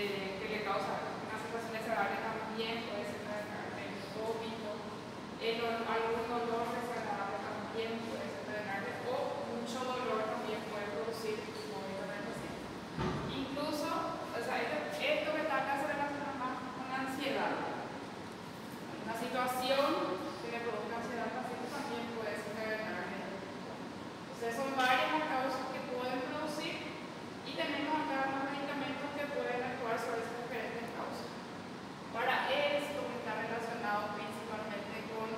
que le causa una sensación desagradable también, puede ser el vómito, algún dolor desagradable también puede ser desagradable, o mucho dolor también puede producir vómito en el paciente. Incluso, o sea, esto que está se relaciona más con la ansiedad. Una situación que le produzca ansiedad al paciente también puede ser desagradable. Entonces, son varias las causas que pueden producir, y tenemos acá los medicamentos que pueden actuar sobre esas diferentes causas. Para esto está relacionado principalmente con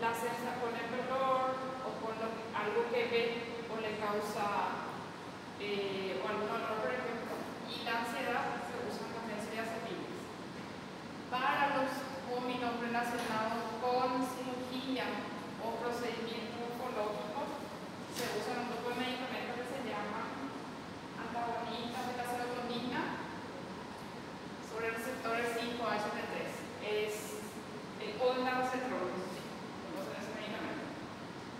la sensación, con el dolor o con algo que ve o le causa o algún dolor, por ejemplo, y la ansiedad se usan las benzodiazepinas. Para los vómitos relacionados con cirugía o procedimientos oncológicos se usan un grupo de medicamentos que se llaman antagonistas de la serotonina sobre el receptor 5-HT3. Es el ondansetron, conocen ese medicamento.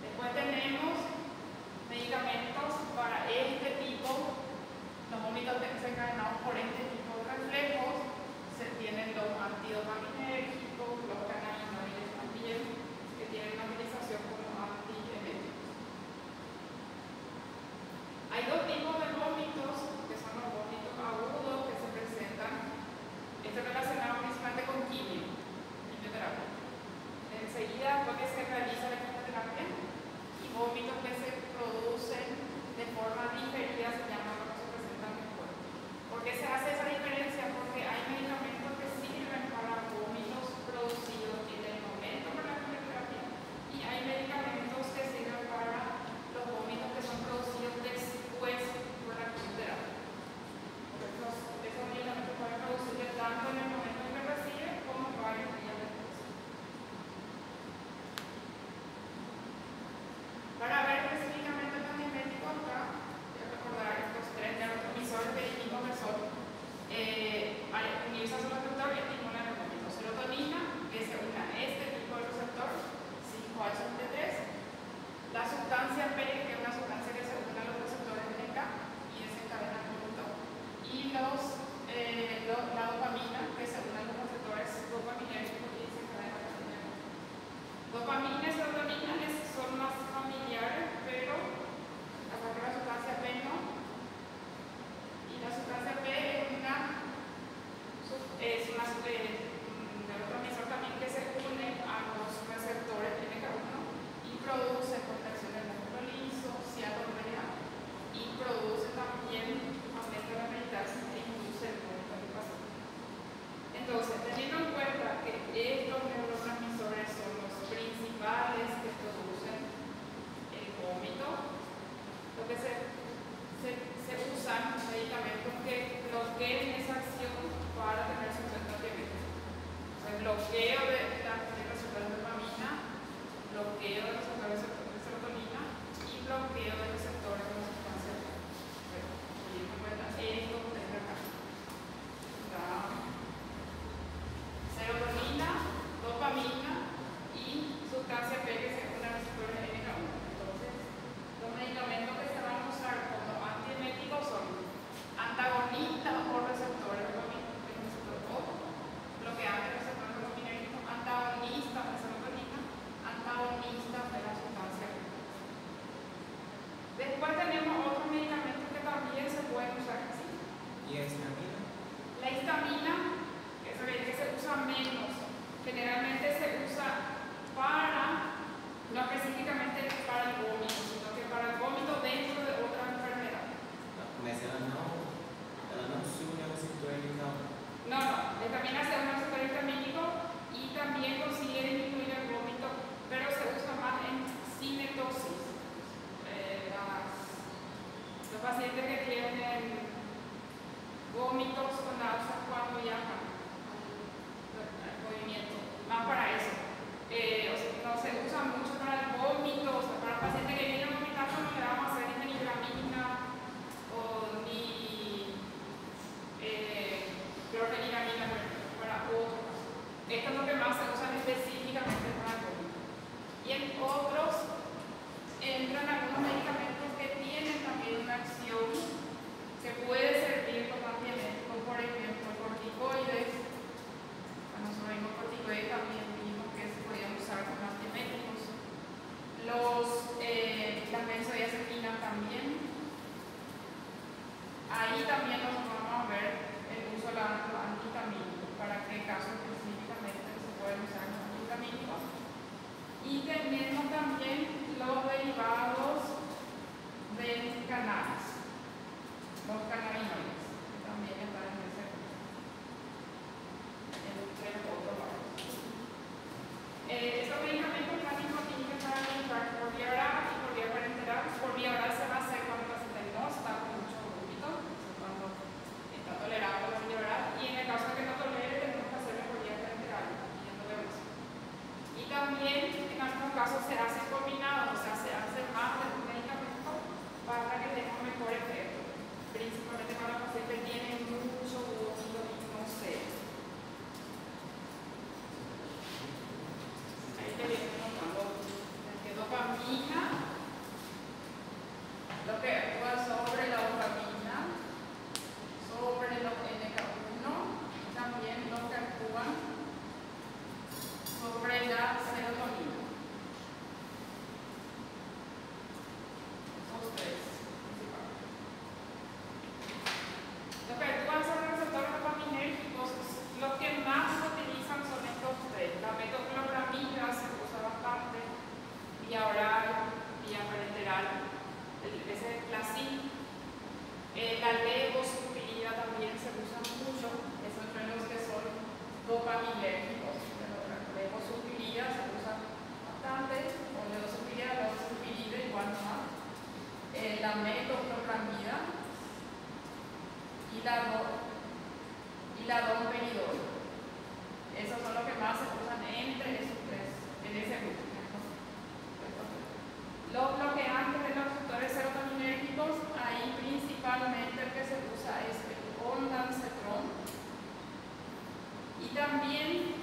Después tenemos medicamentos para este tipo, los vómitos desencadenados por este tipo de reflejos. Se tienen los antidopaminérgicos, los cannabinoides también, que tienen una utilización como antieméticos. Hay dos tipos de vómitos, que son los vómitos agudos que se presentan. Esto es relacionado principalmente con quimioterapia. Enseguida, porque se realiza la quimioterapia, y vómitos que se producen de forma diferida se llaman los que se presentan después. ¿Por qué se hace esa diferencia? Porque hay medicamentos que sirven para vómitos producidos en el momento de la quimioterapia, y hay medicamentos que sirven para los vómitos que son producidos después por la quimioterapia. Esos medicamentos pueden producirse tanto en el momento en que reciben como varios días después. Para ver específicamente los antieméticos, acá voy a recordar estos tres neurotransmisores de inhibidor. Unirse a su receptor estimulan el vómito. Serotonina, que se une a este tipo de receptor, 5-HT3. La sustancia P, que es una sustancia que se une a los receptores NK y desencadena el vómito. Y la dopamina, que se une a los receptores dopaminérgicos y desencadena el vómito. Dopamina y serotonina son más familiares, pero la sustancia P no. Y la sustancia P es un neurotransmisor también que se une a los receptores NK1 y produce contracción del músculo liso, ciatopenia, y produce también aumento de la meditación e induce el vómito del paciente. Entonces, teniendo en cuenta que estos neurotransmisores son los principales que producen el vómito, lo que se usan medicamentos que bloqueen esa acción para tener su efecto antiemítico. El bloqueo de la receptor de dopamina, bloqueo de los receptores de serotonina y bloqueo de receptores de la sustancia. Teniendo en cuenta esto desde acá. Serotonina, dopamina y sustancia P que se une a receptores de NK1. Entonces, los medicamentos que se van a usar como antieméticos son antagonistas o receptores de dopamina, bloqueantes de receptores dopaminérgicos, antagonistas de serotonina, antagonistas de la sustancia P. Después tenemos otros medicamentos que también se pueden usar así. ¿Y histamina? La histamina es que se usa menos. Generalmente se usa no específicamente para el vómito, sino que para el vómito dentro de otra enfermedad. Mas ela não se une ao receptor NK1. No, la histamina se une al receptor histamínico y también consigue disminuir el vómito, pero se usa más en cinetosis. Los pacientes que tienen vómitos con náuseas cuando viajan al movimiento, más para eso. No se usa mucho para el vómito, o sea, para el paciente que viene vomitando no le vamos a hacer ni fenilgramina o ni clorfeniramina, para otros. Esto es lo que más se usan específicamente para el vómito. Y en otros entran algunos medicamentos que tienen también una acción que puede servir como antiemérico, por ejemplo, por Y tenemos también los derivados del cannabis, los cannabinoides, que también están en ese grupo, entre otros varios. Estos medicamentos clásicos tienen que estar administrados por vía oral y por vía parenteral. Por vía oral se va a hacer cuando el paciente no está con mucho vómito, cuando está tolerado por vía oral, y en el caso de que no tolere, tenemos que hacerlo por vía parenteral, y también en algunos casos se hace combinado, o sea, se hace más de un medicamento para que tenga un mejor efecto, principalmente cuando el paciente tiene mucho vómito y no sé. Ahí te viene mostrando que dopamina, lo que actúa sobre la dopamina, sobre los NK1, también lo que actúan sobre la serotonina. Esos tres principalmente. Los que actúan sobre los receptores dopaminérgicos, los que más se utilizan son estos tres. La metoclopramida se usa bastante, vía oral, vía parenteral, ese es el Placid. La levosulfirida también se usa mucho, esos son los que son dopaminérgicos. Levosulfirida se usa bastante, o levosulfirida igual más. La metoclopramida y la domperidol. Esos son los que más se usan entre esos tres, en ese grupo. Los bloqueantes de los receptores serotoninérgicos, ahí principalmente el que se usa es el ondansetron. Y también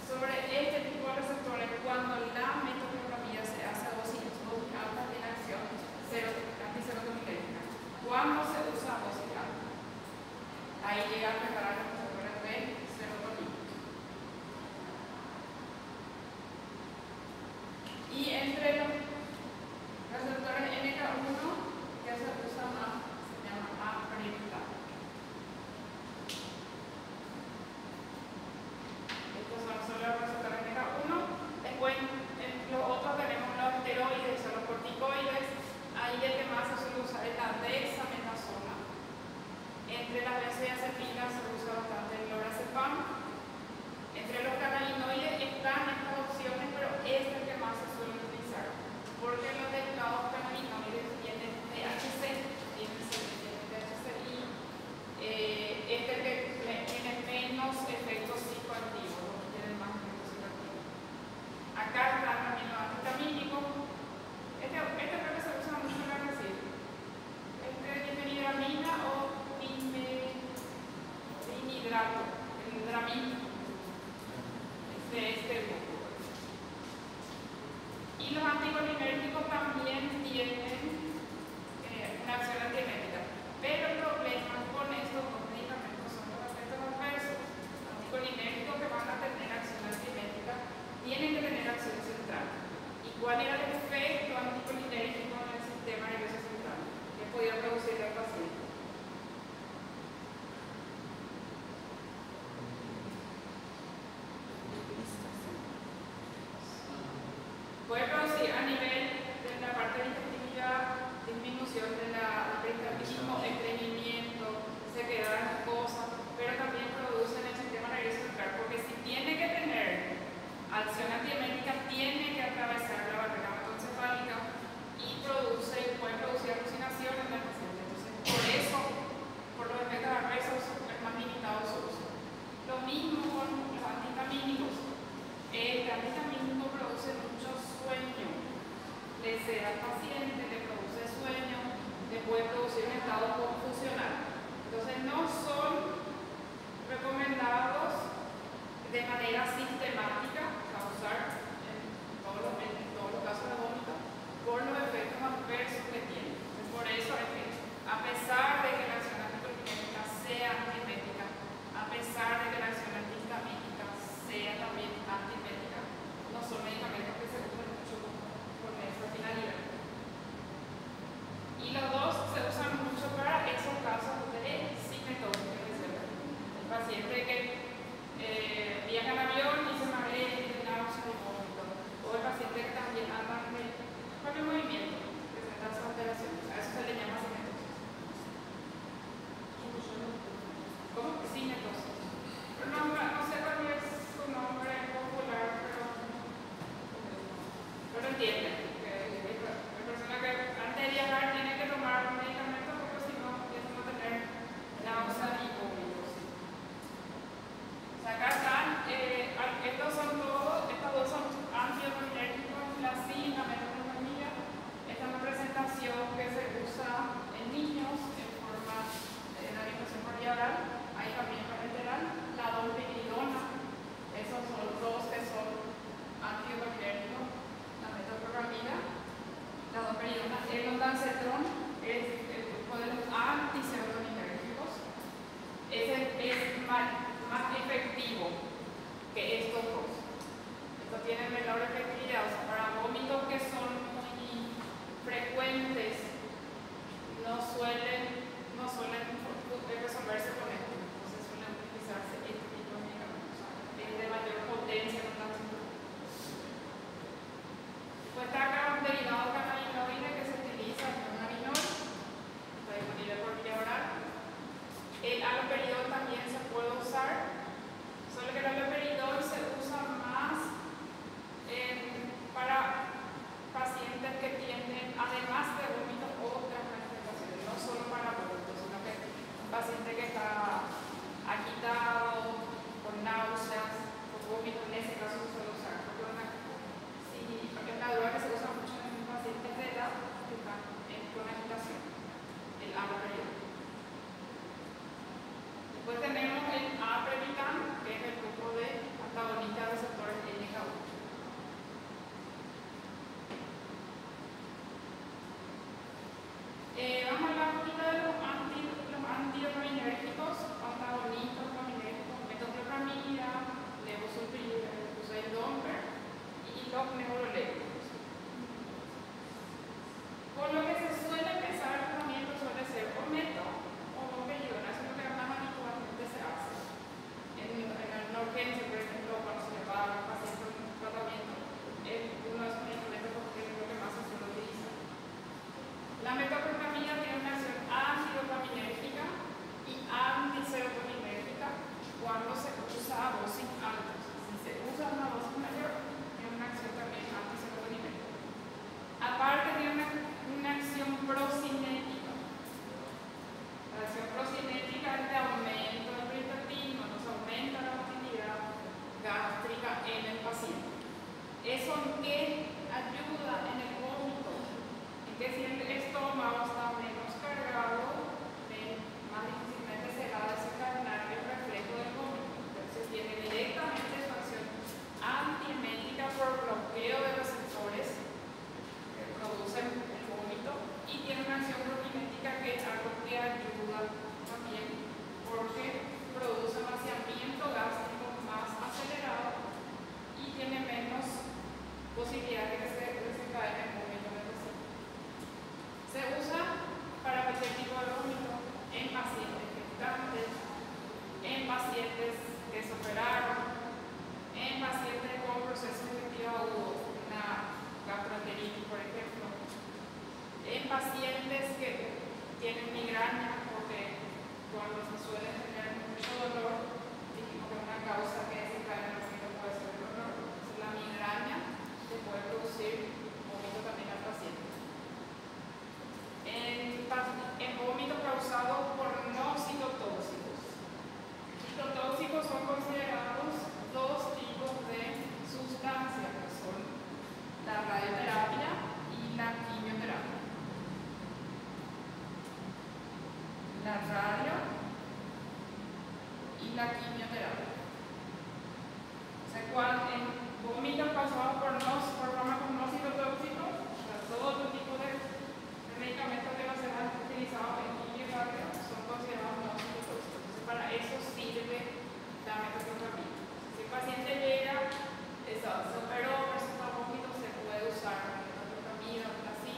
sobre este tipo de receptores, cuando la metoclopramida se hace a dosis altas en acción antiserotoninérgica, cuando se usa a dosis alta, ahí llega a preparar los receptores de serotonina. Y entre los receptores NK1 que se usa más, se llama apremilado. Estos son solo los receptores NK1. Después, los otros tenemos los esteroides, son los corticoides. Ahí el que más se suele usar es la dexametasona. Entre las benzodiazepinas se usa bastante el lorazepam. Entre los cannabinoides están estas opciones, pero este es el que más se suele utilizar, porque los derivados cannabinoides tienen THC, tienen THC y este es el que tiene menos efectos psicoactivos, los que tienen más efectos psicoactivos. Acá están también los antihistamínicos. Este creo que se usa mucho en la Brasil. Diphenhidramina o dinidrato, el dramina. De este grupo. Y los anticolinérgicos también tienen una acción antiemética, pero el problema con estos dos medicamentos son los efectos adversos. Los anticolinérgicos que van a tener acción antiemética tienen que tener acción central. ¿Y cuál era el efecto anticolinérgico en el sistema nervioso central que podía producir el paciente? paciente que está agitado, con náuseas, con vómito, en ese caso se suele usar. Porque es una droga que se usa mucho en pacientes de edad que están con agitación, el aloperidol. Después tenemos el aprepitan, que es el grupo de antagonistas receptores NK1. Vamos a hablar un poquito de los antidopaminérgicos, antagonistas dopaminérgicos, metoclopramida, levosulfida, usaid-domper y los neurolepticos. Por lo que se suele pensar el tratamiento suele ser o meto o domperidona, eso es lo que más habitualmente se hace. En la urgencia, por ejemplo, cuando se le va a un paciente un tratamiento, es uno de esos medicamentos porque es lo que más se suele utilizar. La metoclopramida tiene una acción antidopaminérgica y antiserotoninérgica cuando se usa a dosis altas. Si se usa a una dosis mayor, tiene una acción también antiserotoninérgica. Aparte, tiene una acción procinética. La acción procinética es de aumento del prointestino, nos aumenta la motilidad gástrica en el paciente. ¿Eso en qué ayuda? En el vómito. En que si el estómago está menos cargado, más difícilmente se va a desencadenar el reflejo del vómito. Entonces tiene directamente su acción antiemética por bloqueo de receptores que producen el vómito y tiene una acción prokinética que es algo que ayuda también porque produce un vaciamiento gástrico más acelerado y tiene menos posibilidad de que se desencadene el vómito en el paciente. Se usa para cualquier tipo de vómito en pacientes gestantes, en pacientes que se operaron, en pacientes con proceso digestivo agudo, una gastroenteritis, por ejemplo, en pacientes que tienen migraña, porque cuando se suele tener mucho dolor, dijimos que una causa que desencadena el vómito puede ser el dolor. Entonces, la migraña se puede producir vómito también al paciente. En vómito causado por no citotóxicos. Citotóxicos son considerados dos tipos de sustancias, que son la radioterapia y la quimioterapia. La radio y la quimioterapia. O sea, en vómitos causados por fármacos no citotóxicos, o sea, todo otro tipo de medicamentos que no se han utilizado en quimioterapia son considerados no citotóxicos. Entonces, para eso sirve la metoclopramida. Si el paciente llega, se operó, presenta vómito, se puede usar la metoclopramida, así.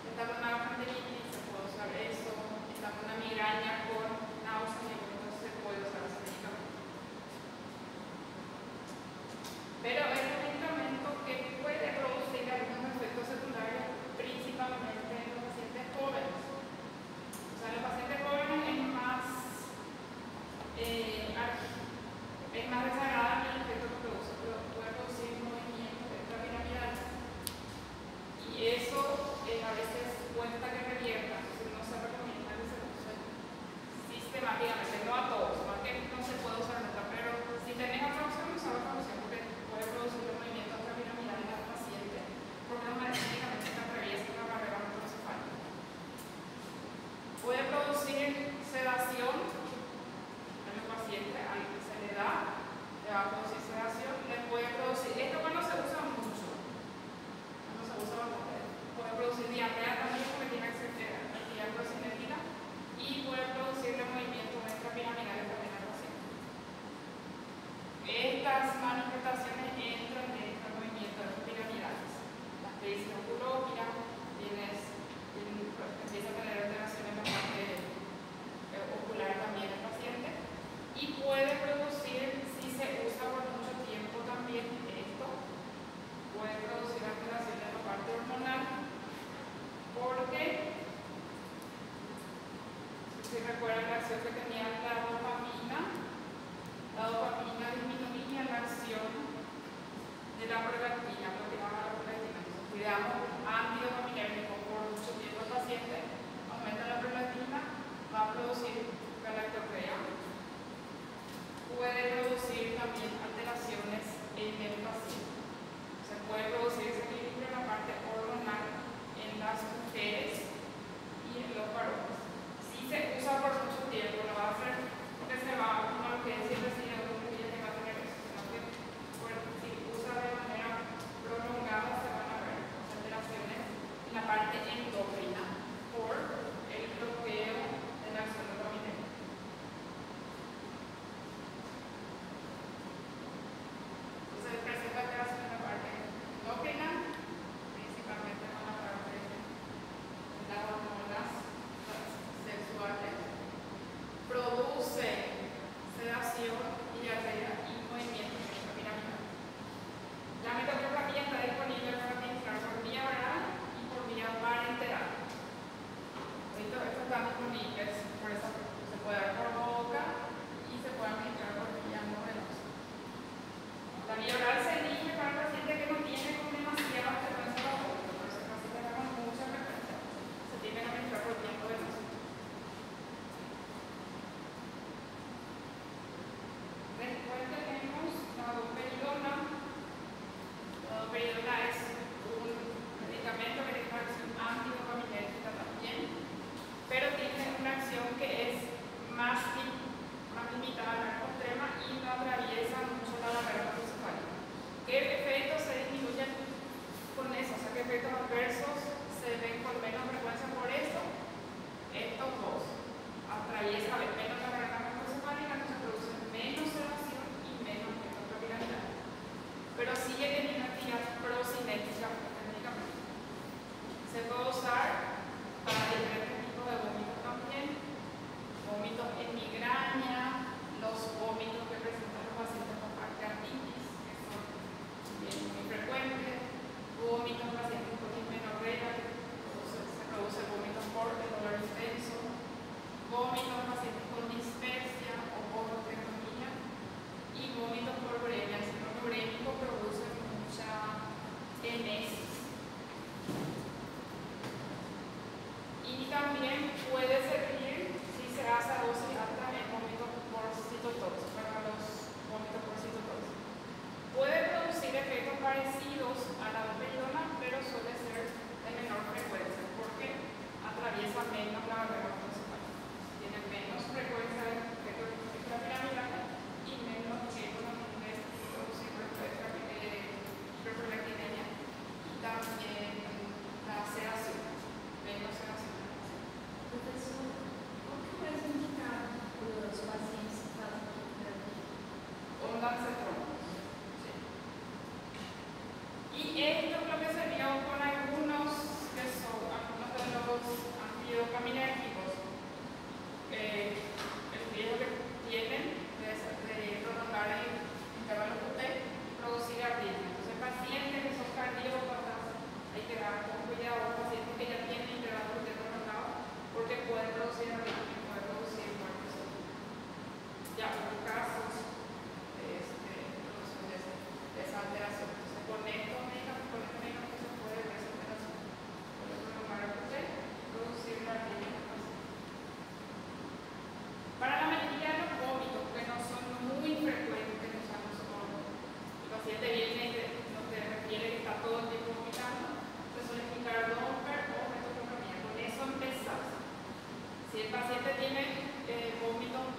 Está con una gastroenteritis, se puede usar eso. Está con una migraña con náuseas, entonces se puede usar ese medicamento. Pero es un medicamento que puede producir algunos efectos secundarios, principalmente en los pacientes jóvenes. O sea, en los pacientes jóvenes es más desagradable el efecto que produce, pero puede producir movimientos extrapiramidales. Y eso a veces cuesta que revierta, entonces no se recomienda que se use sistemáticamente, no a todos, más que no se puede usar nunca, pero si tenés otra opción, usa otra opción, porque puede producir un movimiento extrapiramidal en el paciente, porque los medicamentos que atraviesan la barrera macrocefálica. Puede producir sedación en el paciente, al que se le da, le va a producir sedación, le puede producir, esto cuando se usa mucho, cuando se usa bastante, puede producir diarrea también porque tiene actividad procinética y puede producirle movimientos extrapiramidales también al paciente. Estas manifestaciones entran en estos movimientos piramidales. La crisis oculogira, empieza a tener alteraciones en la parte ocular también el paciente y puede producir, si se usa por mucho tiempo también esto, puede producir alteraciones en la parte hormonal porque si recuerdan la acción que tenía la dopamina disminuía la acción de la prolactina, bloqueaba la prolactina. Entonces, cuidamos antidopaminérgico por mucho tiempo el paciente, aumenta la prolactina, va a producir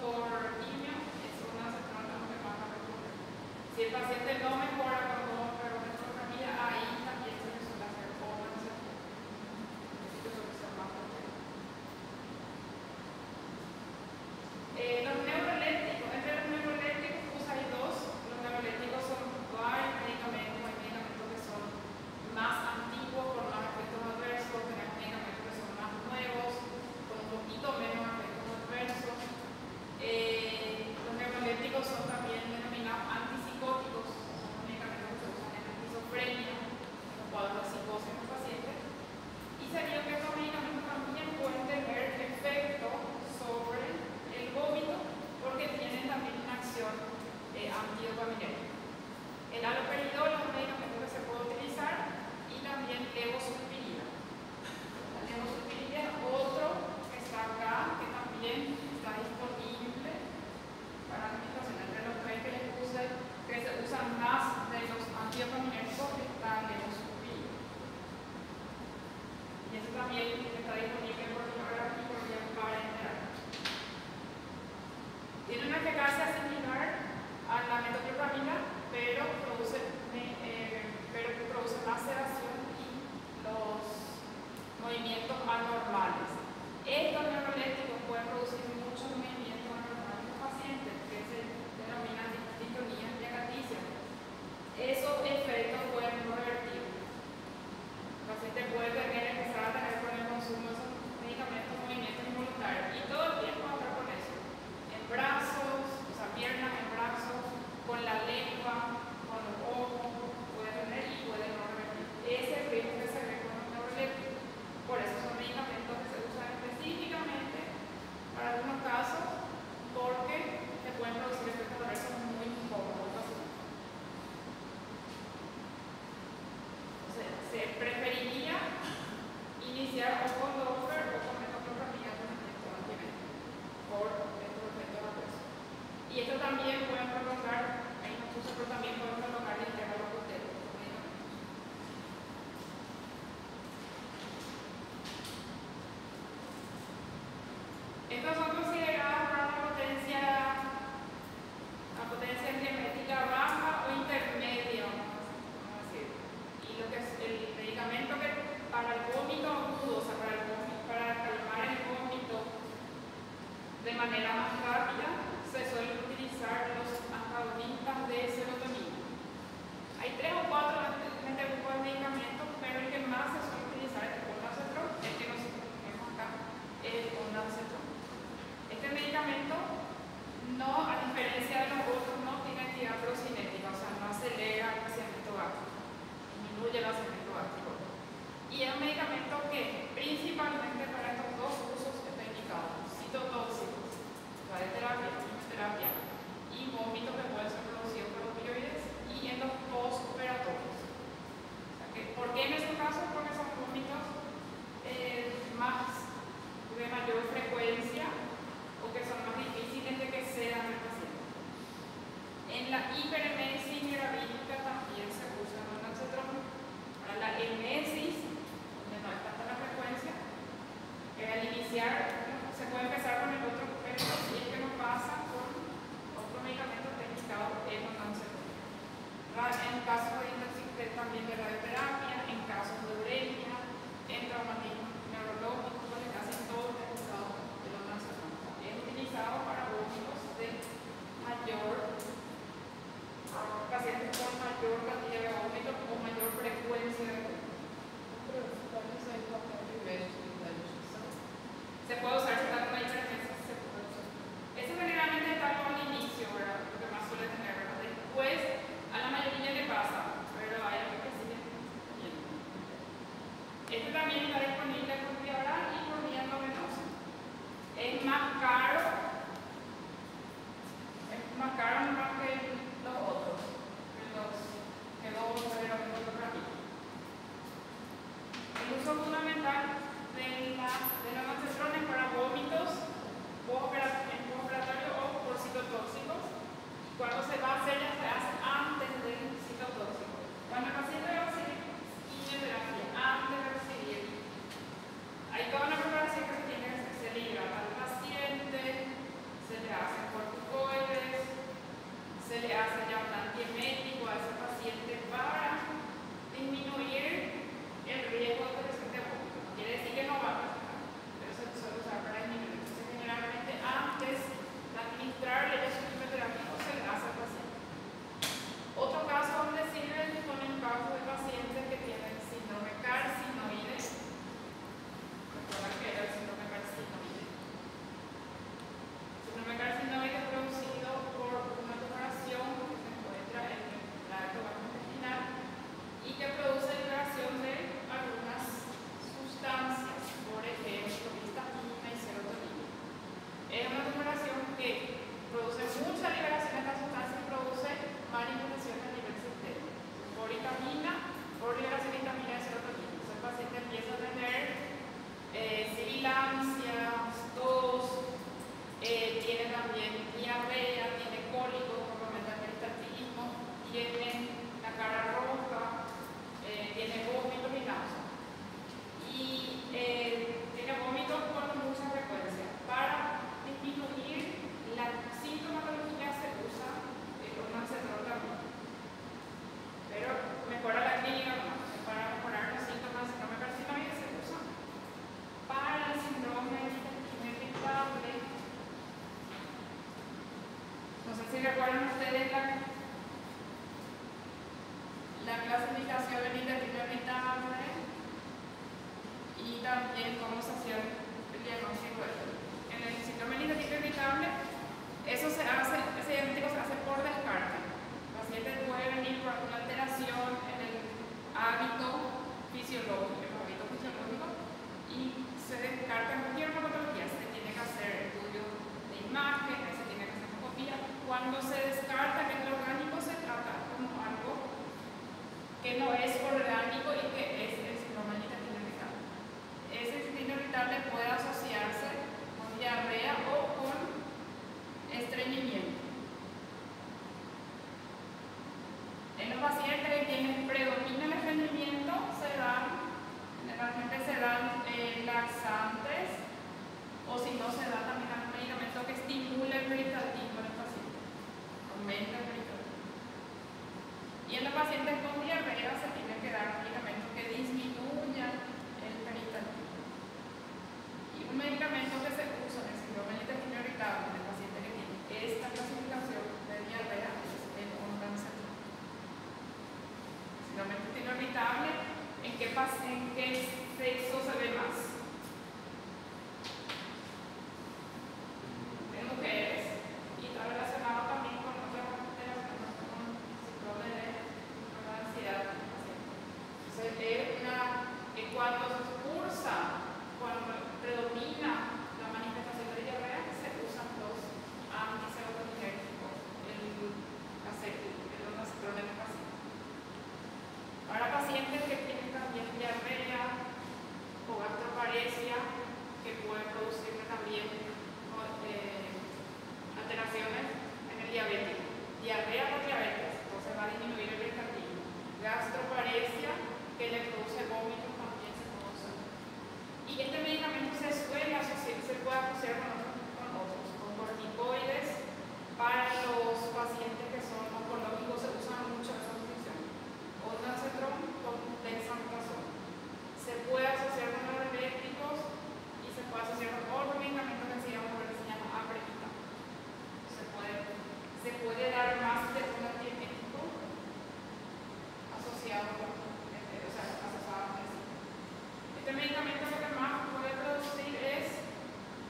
por niño es una sección que más a recurrir. Si el paciente no mejora con dos ferrometropamida, ahí también se le suele hacer otra sección. Necesito solución más potente. Los neurolépticos, entre los neurolépticos pues hay dos. Los neurolépticos son varios medicamentos, hay medicamentos que son más antiguos con más efectos adversos, tenemos medicamentos que son más nuevos, con un poquito menos efectos adversos. Los neurolépticos son también denominados antipsicóticos, son medicamentos que se usan en la esquizofrenia, en los cuadros de psicosis en los pacientes. Y sería que estos medicamentos también pueden tener efecto sobre el vómito porque tienen también una acción antidopaminérgica. El haloperidol es un medicamento que se puede utilizar y también levosulpirida. La levosulpirida es otro que está acá, que también está disponible para administración entre los tres que se usan más de los antidopaminérgicos, está levosulpirida. Y eso también está disponible por vía y por vía parenteral. Tiene una eficacia similar a la metoclopramida, pero produce más sedación y los movimientos anormales. Estos neurolépticos pueden producir muchos movimientos anormales en los pacientes, que se denominan distonías negativas. Esos efectos pueden no revertir. El paciente puede empezar a tener con el consumo de esos medicamentos movimientos involuntarios y todo el tiempo andar con eso. En brazos, o sea, piernas en brazos, con la lengua, con los ojos, puede tener y puede no revertir. Ese es el riesgo que se ve con los neurolépticos. Por eso son medicamentos que se usan específicamente para algunos casos porque se pueden producir efectos adversos muy incómodos. Se preferiría iniciar o con Doppler o con metoclopramida con efecto antibiótico por estos efectos adversos. Y esto también pueden prolongar, ahí no puse, pero también pueden prolongar el intervalo posterior. Estos son considerados para una potencia genética baja o intermedia, vamos a decir. Y lo que es el medicamento que para el vómito agudo, o sea, para calmar el vómito de manera más rápida, se suelen utilizar los antagonistas de serotonina. Hay 3 o 4 de este grupo de medicamentos, pero el que más se suele utilizar es el ondansetron, el que nosotros tenemos acá, el ondansetron. Este medicamento, no, a diferencia de los otros, no tiene actividad procinética, o sea, no acelera el vaciamiento gástrico, disminuye el vaciamiento gástrico. Y es un medicamento que principalmente para estos dos usos está indicado: citotóxicos, radioterapia, quimioterapia y vómito que puede ser producido por opioides, y en los postoperatorios. O sea, ¿por qué en esos casos? Porque son vómitos de mayor frecuencia o que son más difíciles de que cedan el paciente. En la hiperemesis gravídica también se usa el ondansetron. Para la emesis, donde no es tanta la frecuencia, al iniciar por vitamina, por liberación de vitamina de serotonina. Entonces el paciente empieza a tener sibilancia, tos, tiene también diarrea, tiene cólico, normalmente peristaltismo, tiene la cara roja, tiene vómitos y náuseas. Y tiene vómitos con mucha frecuencia. Para disminuir la sintomatología se usa el ondansetron también. Pero mejora la clínica, no. Para mejorar los síntomas del síndrome carcinoide se usa. Para el síndrome de intestino irritable, no sé si recuerdan ustedes la clasificación del intestino irritable y también cómo se hacía el diagnóstico. En el síndrome del intestino irritable, ese diagnóstico se hace por descarte. El paciente puede venir por alguna alteración en el hábito fisiológico, y se descarta cualquier patología. Se tiene que hacer estudio de imagen, se tiene que hacer endoscopía. Cuando se descarta que es orgánico, se trata como algo que no es orgánico y que es el síndrome del intestino irritable. Ese intestino irritable puede asociarse con diarrea o con estreñimiento. En los pacientes que tienen predomina el estreñimiento, generalmente se dan laxantes, o si no, se da también algún medicamento que estimule el peristaltismo en el paciente, aumenta el peristaltismo. Y en los pacientes con diarrea se tiene que dar medicamentos que disminuyan el peristaltismo. Y un medicamento que se usa en el síndrome del intestino irritable en el paciente que tiene esta clasificación de diarrea es el ondansetron. Síndrome del intestino irritable, ¿en qué sexo se ve más? En mujeres, y está relacionado también con otras alteraciones, con síndrome de ansiedad. Entonces, cuando se cursa, cuando predomina la manifestación de diarrea, se usan los antiserotoninérgicos, el ondansetron en el paciente. Para pacientes que tienen también diarrea o gastroparesia, que pueden producirle también alteraciones en el diabético. Diarrea por diabetes, entonces va a disminuir el peristaltismo. Gastroparesia, que le produce vómitos, también se produce. Y este medicamento se puede asociar con otros, con corticoides. Para los pacientes que son oncológicos se usan mucho esa función. Ondansetron con dexametasona. Se puede asociar con neuroleptícos y se puede asociar con otro medicamento que se llama apremita. Se puede dar más de un antiepítico asociado con eso. Este medicamento lo que más puede producir es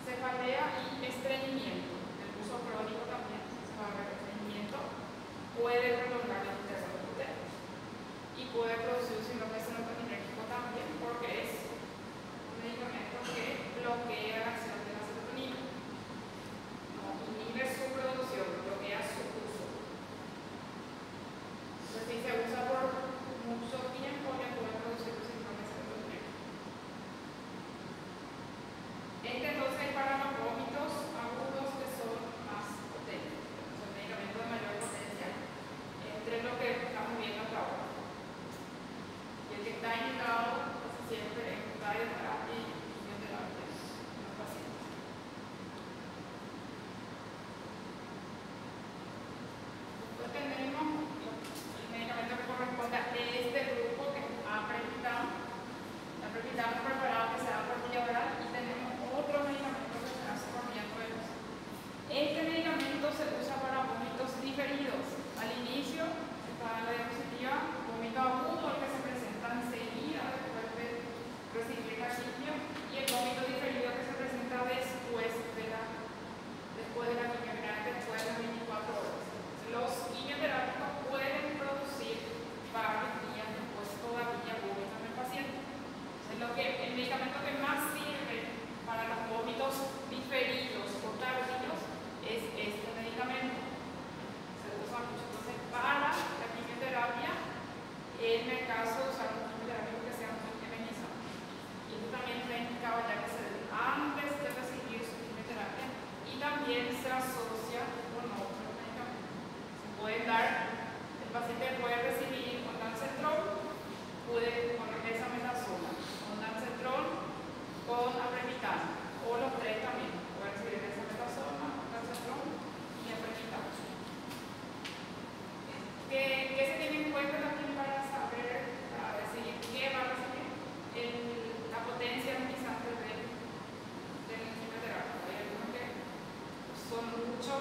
cefalea y estreñimiento. El uso crónico también se va a ver estreñimiento. Puede prolongar el desarrollo y puede producir un síndrome serotoninérgico también, porque es un medicamento que bloquea la acción de la serotonina. No inhibe su producción, bloquea su uso. Entonces, si se usa por mucho tiempo, le puede producir un síndrome serotoninérgico. Entonces, hay para los vómitos agudos que son más potentes, son medicamentos de mayor potencia, entre lo que estamos viendo hasta ahora. Y el se asocia con otros medicamentos. Se pueden dar, el paciente puede recibir ondansetron, puede con dexamethasona, ondansetron con aprepitant, o los tres también, puede recibir dexamethasona, ondansetron y aprepitant. ¿Qué se tiene en cuenta también para saber, para decidir qué va a recibir? La potencia ionizante de la quimioterapia. Hay algunos que son mucho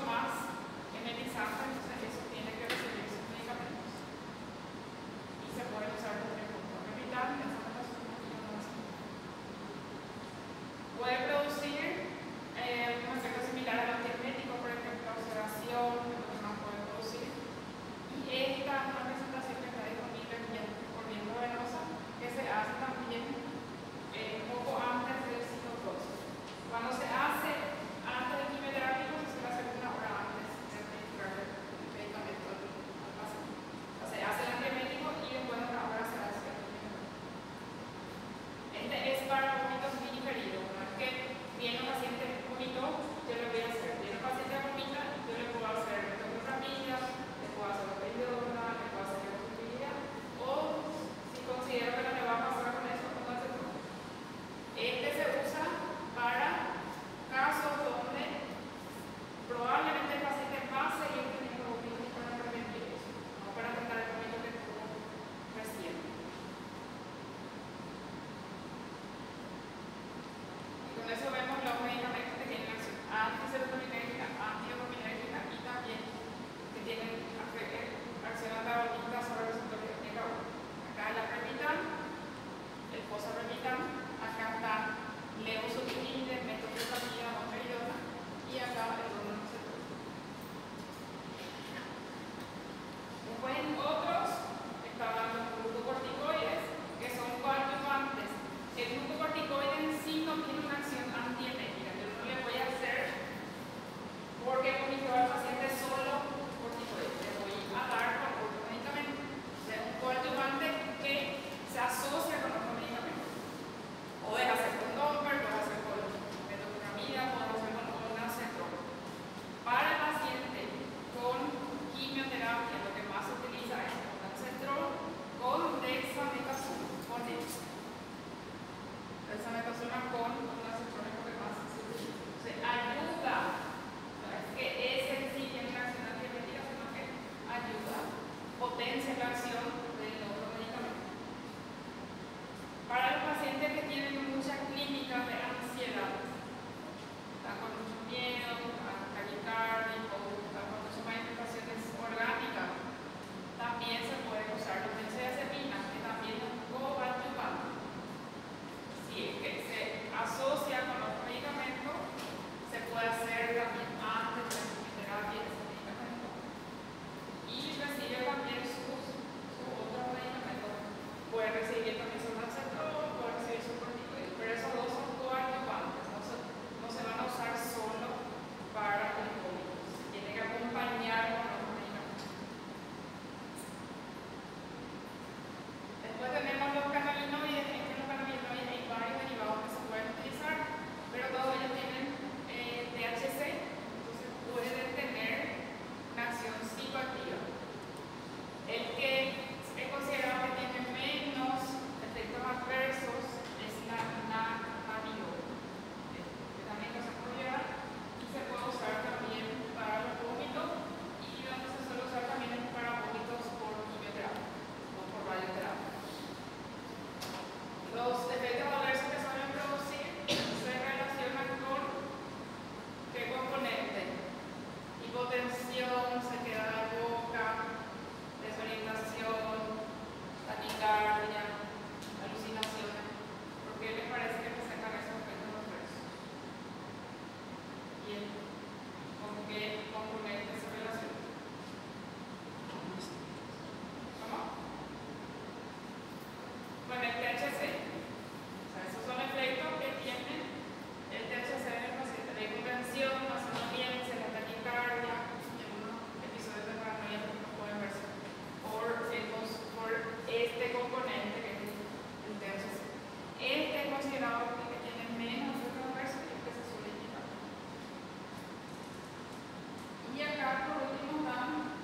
Y acá por último dan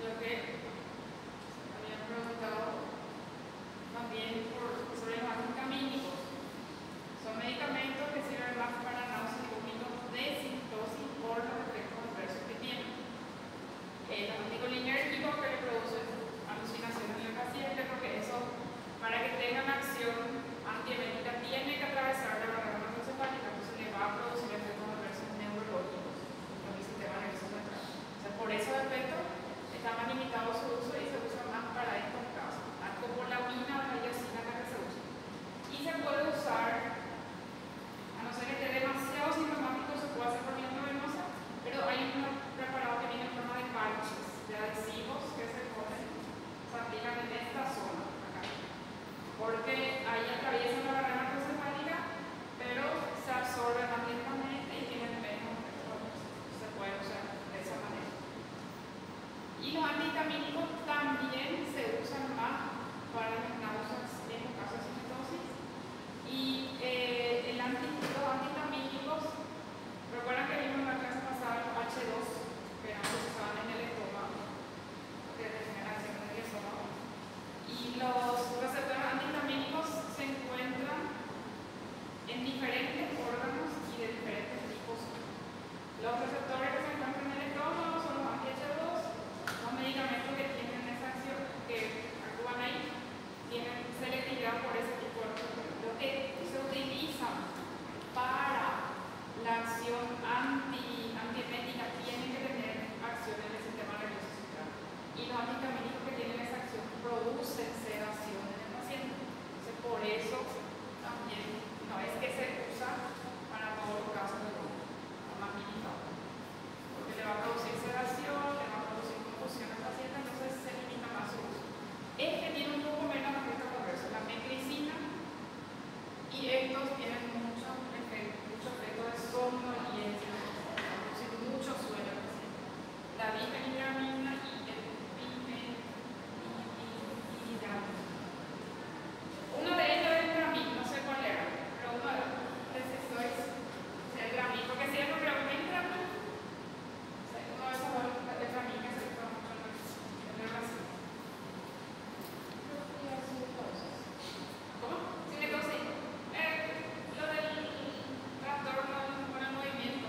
lo que habían preguntado también sobre los antihistamínicos. Son medicamentos que sirven más para náuseas y vómitos de sintosis por los efectos adversos que tienen. Los anticolinérgicos que le producen alucinaciones en el paciente, porque eso, para que tengan acción antiemética, tiene que atravesar la barrera hematoencefálica, entonces le va a producir efectos adversos neurológicos en el sistema nervioso central. O sea, por esos efectos está más limitado su uso y se usa más para estos casos. La copolamina o la iosina es la que se usa. Y se puede usar, a no ser que esté demasiado sintomático, se puede hacer por vía intravenosa, pero hay un preparado que viene en forma de parches, de adhesivos que se ponen, se aplican en esta zona, acá. Porque ahí atraviesan la barrera hematoencefálica, pero se absorben más lentamente y tienen menos efectos. Se puede usar de esa manera. Y los antihistamínicos también se usan más para las náuseas en los casos de sintosis. Y los antihistamínicos, recuerdan que vimos en la clase pasada los H2, que eran los que estaban en el estómago, que tenían acción en el estómago. Y los receptores antihistamínicos se encuentran en diferentes órganos y de diferentes tipos. Los receptores que se encuentran en el estómago son los anti-H2, los medicamentos que tienen esa acción, que actúan ahí, tienen selectividad por ese tipo de receptores. Lo que se utiliza para la acción antiemética tienen que tener acción en el sistema nervioso central. Y los antihistamínicos que tienen esa acción producen sedación en el paciente. Entonces, por eso también no es que se usa para todos los casos de dolor, más limitado. Porque le va a producir sedación, le va a producir confusión al paciente, entonces se limita más su uso. Este tiene un poco menos efectos adversos, la meclicina, y estos tienen mucho efecto de somnolencia, producir mucho sueño al paciente. La difenhidramina y el pimetidramin. Uno de ellos es el Dramin, no sé cuál era, pero uno de esos es el Dramin, porque si es el Dramin, uno de esos dos es el Dramin que se usa mucho en el Brasil. ¿Cómo? Cinetosis. Lo del trastorno con el movimiento.